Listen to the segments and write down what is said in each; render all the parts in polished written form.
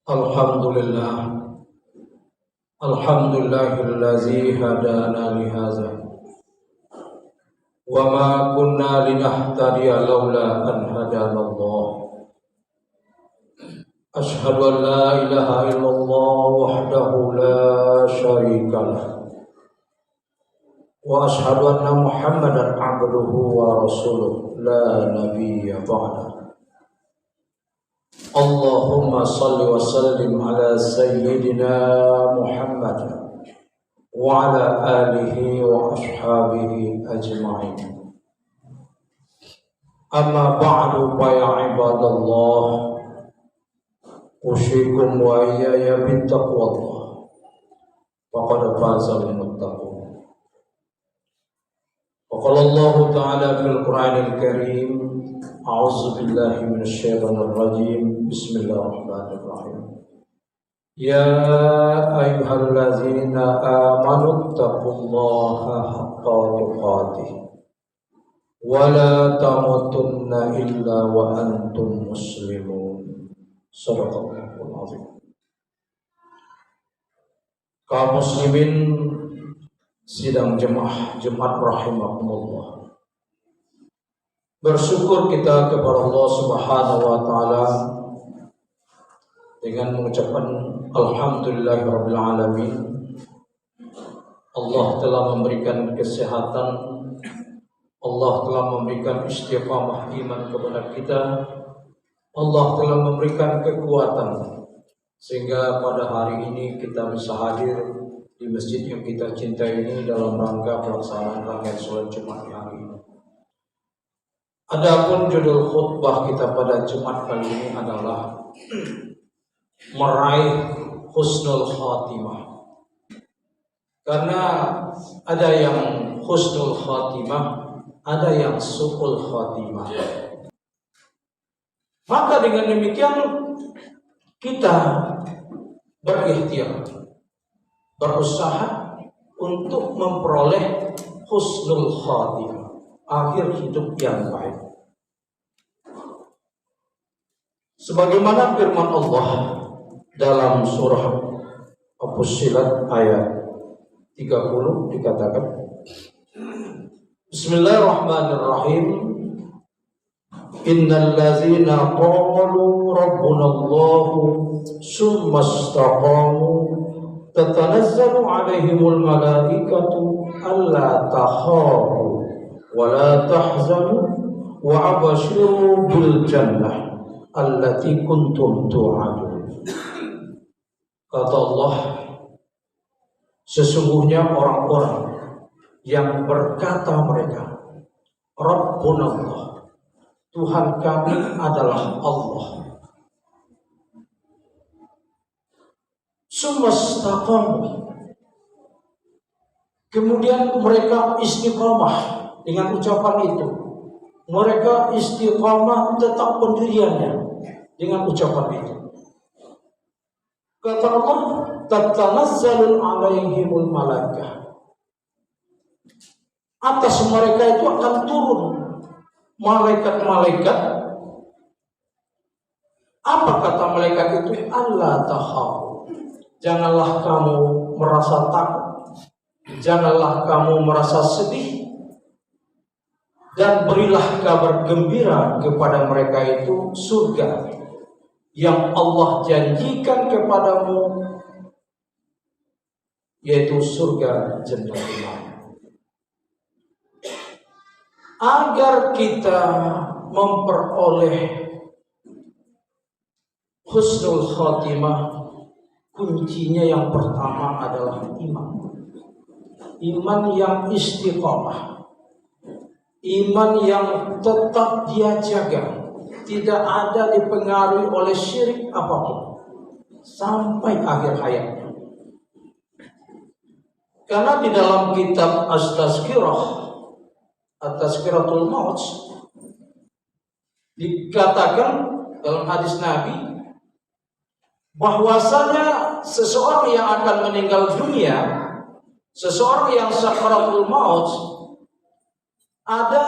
Alhamdulillah, alhamdulillahillazi hadana lihaza wa ma kunna linahtadiya laula an hadana Allah. Ashhadu an la ilaha illallah wahdahu la syarika lah wa ashhadu anna Muhammadan abduhu wa rasuluh la nabiyya ba'da. Allahumma salli wa sallim ala sayyidina Muhammad wa ala alihi wa ashabihi ajma'in. Amma ba'du fa ya ibadallah, usikum wa iyaya bittaqwallah, faqad fazal muttaqun. Wa qala Allah ta'ala fil Qur'anil Karim, a'udzu billahi minasy syaithanir rajim. Bismillahirrahmanirrahim. Ya ayyuhallazina amanu taqullaha haqqa tuqatih wa la tamutunna illa wa antum muslimun. Shadaqallahul azim. Kaum muslimin sidang jemaah Jumat rahimakumullah. Bersyukur kita kepada Allah Subhanahu wa taala dengan mengucapkan alhamdulillahirabbil alamin. Allah telah memberikan kesehatan, Allah telah memberikan istiqamah iman kepada kita, Allah telah memberikan kekuatan sehingga pada hari ini kita bisa hadir di masjid yang kita cintai ini dalam rangka pelaksanaan rangkaian sholat Jumat hari ini. Adapun judul khutbah kita pada Jumat kali ini adalah meraih husnul khatimah. Karena ada yang husnul khatimah, ada yang su'ul khatimah. Maka dengan demikian kita berikhtiar, berusaha untuk memperoleh husnul khatimah, akhir hidup yang baik. Sebagaimana firman Allah dalam surah Fussilat ayat 30 dikatakan, Bismillahirrahmanirrahim. Innal ladzina qalu rabbuna Allah summa istaqamu tatanazzalu 'alaihimul malaikatu alla takhafu wa la tahzanu wa abshiru bil jannah allati kuntum tu'adun. Kata Allah, sesungguhnya orang-orang yang berkata mereka, Rabbuna Allah, Tuhan kami adalah Allah, sumastaqamu, kemudian mereka istiqamah dengan ucapan itu. Mereka istiqamah tetap pendiriannya dengan ucapan itu. Kata Allah, tatanazzalu 'alaihimul malaikah. Atas mereka itu akan turun malaikat-malaikat. Apa kata malaikat itu? Allah takhafu. Janganlah kamu merasa takut, janganlah kamu merasa sedih, dan berilah kabar gembira kepada mereka itu surga yang Allah janjikan kepadamu, yaitu surga jannatul ma'wa. Agar kita memperoleh husnul khatimah, kuncinya yang pertama adalah iman. Iman yang istiqamah, iman yang tetap dia jaga, tidak ada dipengaruhi oleh syirik apapun sampai akhir hayatnya. Karena di dalam kitab At-Tazkirah, At-Tazkiratul Maut, dikatakan dalam hadis Nabi bahwasanya seseorang yang akan meninggal dunia, seseorang yang sakaratul maut, ada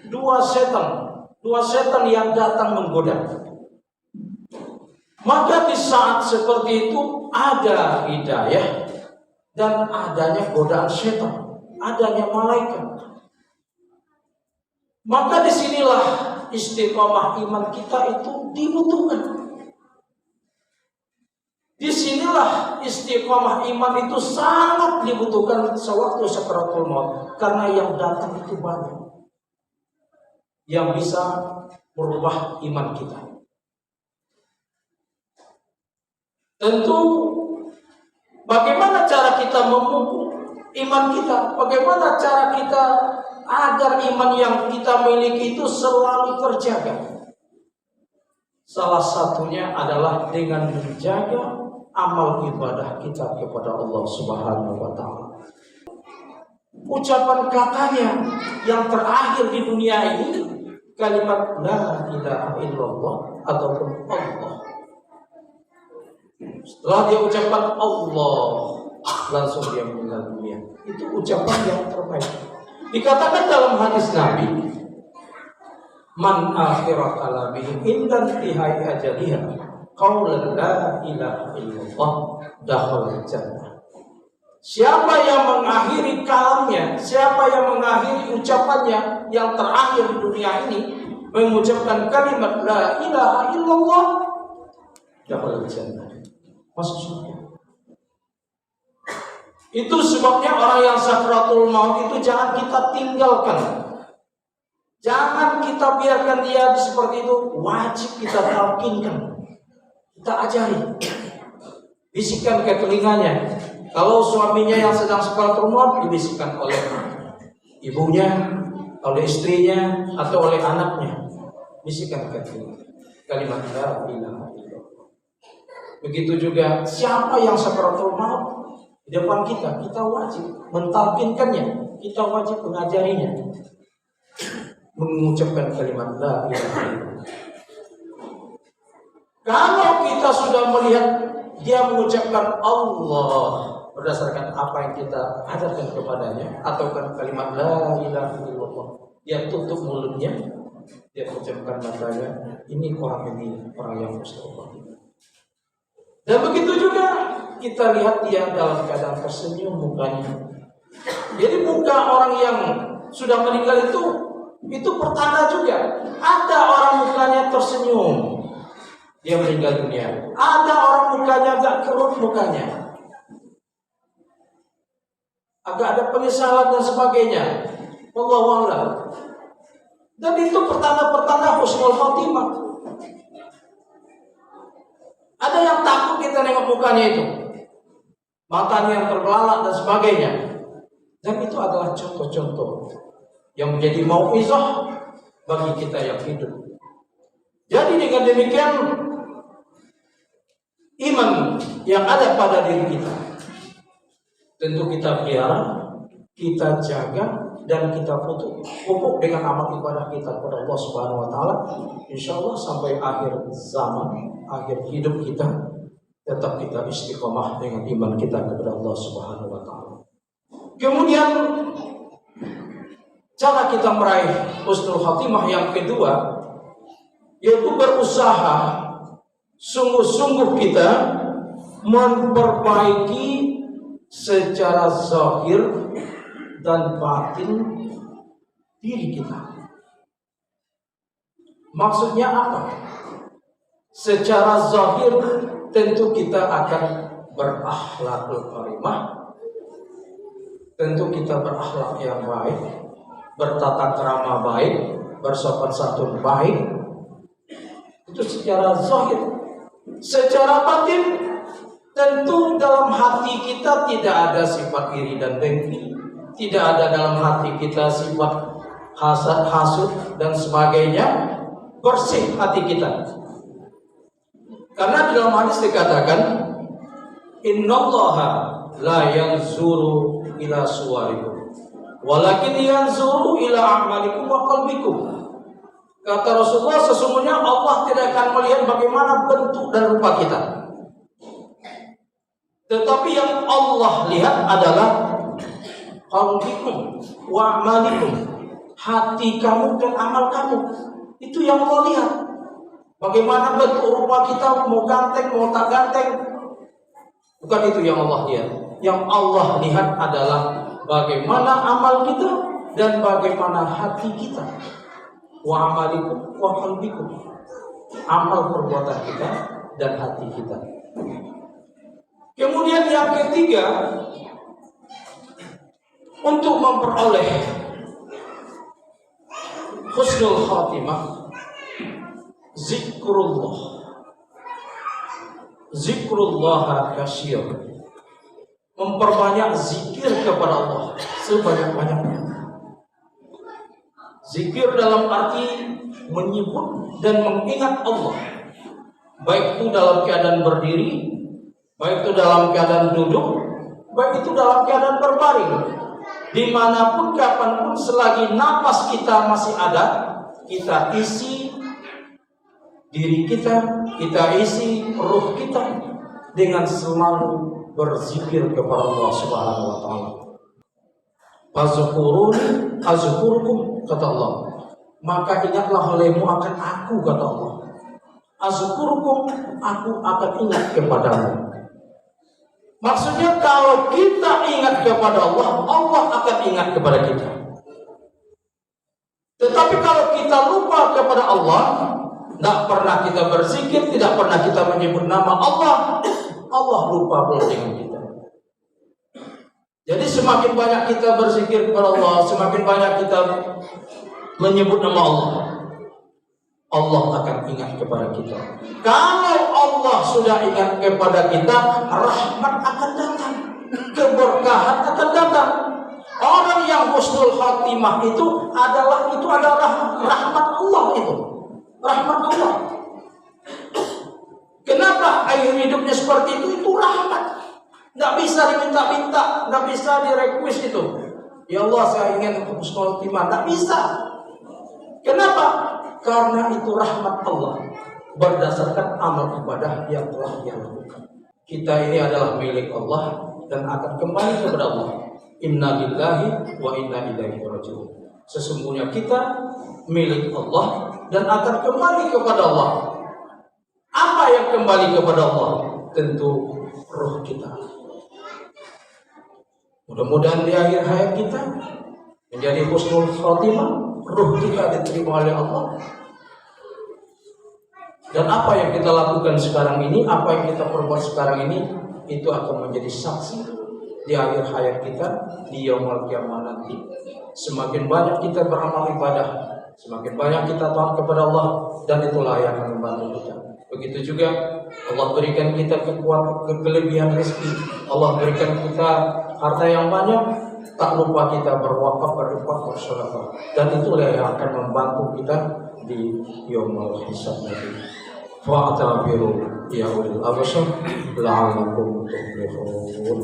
dua setan yang datang menggoda. Maka di saat seperti itu ada hidayah dan adanya godaan setan, adanya malaikat. Maka disinilah istiqomah iman kita itu dibutuhkan. Disinilah istiqomah iman itu sangat dibutuhkan sewaktu sakaratul maut, karena yang datang itu banyak yang bisa merubah iman kita. Tentu bagaimana cara kita memupuk iman kita? Bagaimana cara kita agar iman yang kita miliki itu selalu terjaga? Salah satunya adalah dengan menjaga amal ibadah kita kepada Allah Subhanahu wa taala. Ucapan katanya yang terakhir di dunia ini kalimat la ilaha illallah ataupun Allah. Setelah dia ucapkan Allah, langsung dia meninggal dunia. Itu ucapan yang terbaik. Dikatakan dalam hadis Nabi, man akhira kalamihi indan tihai ajaliha qaulan la ilaha illallah dakhala jannah. Siapa yang mengakhiri kalamnya, siapa yang mengakhiri ucapannya yang terakhir di dunia ini, mengucapkan kalimat la ilaha illallah, dakhala jannah, masuk surga. Itu sebabnya orang yang sakratul maut itu jangan kita tinggalkan. Jangan kita biarkan dia seperti itu. Wajib kita talkinkan, kita ajari, bisikan ke telinganya. Kalau suaminya yang sedang sakratul maut, dibisikkan oleh ibunya, oleh istrinya, atau oleh anaknya. Bisikan ke telinganya kalimat la ilaha illallah. Begitu juga siapa yang sakratul maut di depan kita, kita wajib mentalkinkannya, kita wajib mengajarinya mengucapkan kalimat la ilaha illallah. Kalau kita sudah melihat dia mengucapkan Allah berdasarkan apa yang kita ajarkan kepadanya, atau kalimat la ilaha illallah, dia tutup mulutnya, dia mengucapkan matanya, ini orang yang mustaqim. Dan begitu juga kita lihat dia dalam keadaan tersenyum mukanya. Jadi muka orang yang sudah meninggal itu pertanda juga. Ada orang mukanya tersenyum, dia meninggal dunia. Ada orang mukanya agak kerut mukanya, agak ada penyesalan dan sebagainya. Wallahu a'lam. Dan itu pertanda-pertanda husnul khotimah. Ada yang takut kita nengok mukanya itu, matanya yang terbelalak dan sebagainya. Dan itu adalah contoh-contoh yang menjadi mau'izah bagi kita yang hidup. Jadi dengan demikian, iman yang ada pada diri kita tentu kita pelihara, kita jaga, dan kita pupuk dengan amal ibadah kita kepada Allah Subhanahu wa taala. Insyaallah sampai akhir zaman, akhir hidup kita, tetap kita istiqomah dengan iman kita kepada Allah Subhanahu wa taala. Kemudian cara kita meraih husnul khatimah yang kedua, yaitu berusaha sungguh-sungguh kita memperbaiki secara zahir dan batin diri kita. Maksudnya apa? Secara zahir tentu kita akan berakhlakul karimah, tentu kita berakhlak yang baik, bertata krama baik, bersopan santun baik. Itu secara zahir. Secara batin tentu dalam hati kita tidak ada sifat iri dan dengki, tidak ada dalam hati kita sifat hasad, hasud dan sebagainya. Bersih hati kita. Karena di dalam hadis dikatakan, innallaha la yanzuru ila suwarikum walakin yanzuru ila a'malikum wa qalbikum. Kata Rasulullah, sesungguhnya Allah tidak akan melihat bagaimana bentuk dan rupa kita, tetapi yang Allah lihat adalah qalbikum wa a'malikum, hati kamu dan amal kamu. Itu yang Allah lihat. Bagaimana bentuk rupa kita, mau ganteng, mau tak ganteng. Bukan itu yang Allah lihat. Yang Allah lihat adalah bagaimana amal kita dan bagaimana hati kita. Wa amalikum wa qalbikum. Amal perbuatan kita dan hati kita. Kemudian yang ketiga, untuk memperoleh husnul khatimah, zikrullah kasyir, memperbanyak zikir kepada Allah sebanyak-banyaknya. Zikir dalam arti menyebut dan mengingat Allah, baik itu dalam keadaan berdiri, baik itu dalam keadaan duduk, baik itu dalam keadaan berbaring. Dimanapun, kapanpun, selagi napas kita masih ada, kita isi diri kita, kita isi ruh kita dengan selalu berzikir kepada Allah Subhanahu wa taala. Fazkuruni azkurkum, kata Allah. Maka ingatlah olehmu akan aku, kata Allah. Azkurkum, aku akan ingat kepadamu. Maksudnya kalau kita ingat kepada Allah, Allah akan ingat kepada kita. Tetapi kalau kita lupa kepada Allah, tidak pernah kita berzikir, tidak pernah kita menyebut nama Allah, Allah lupa pula dengan kita. Jadi semakin banyak kita berzikir kepada Allah, semakin banyak kita menyebut nama Allah, Allah akan ingat kepada kita. Kalau Allah sudah ingat kepada kita, rahmat akan datang, keberkahan akan datang. Orang yang husnul khatimah itu adalah rahmat Allah itu. Rahmat Allah. Kenapa air hidupnya seperti itu? Itu rahmat. Nggak bisa diminta-minta, nggak bisa direquest itu. Ya Allah, saya ingin husnul khatimah. Nggak bisa. Kenapa? Karena itu rahmat Allah berdasarkan amal ibadah yang telah dia lakukan. Kita ini adalah milik Allah dan akan kembali kepada Allah. Inna lillahi wa inna ilaihi raji'un. Sesungguhnya kita milik Allah dan akan kembali kepada Allah. Apa yang kembali kepada Allah? Tentu roh kita. Mudah-mudahan di akhir hayat kita menjadi husnul khatimah, roh kita diterima oleh Allah. Dan apa yang kita lakukan sekarang ini, apa yang kita perbuat sekarang ini, itu akan menjadi saksi di akhir hayat kita di yaumul qiyamah nanti. Semakin banyak kita beramal ibadah, semakin banyak kita taat kepada Allah, dan itulah yang akan membantu kita. Begitu juga Allah berikan kita kelebihan rezeki, Allah berikan kita harta yang banyak, tak lupa kita berwakaf, berinfak, bersedekah, dan itulah yang akan membantu kita di yaumul hisab nanti. Fa'tabiru ya ulil absar la'allakum tuflihun.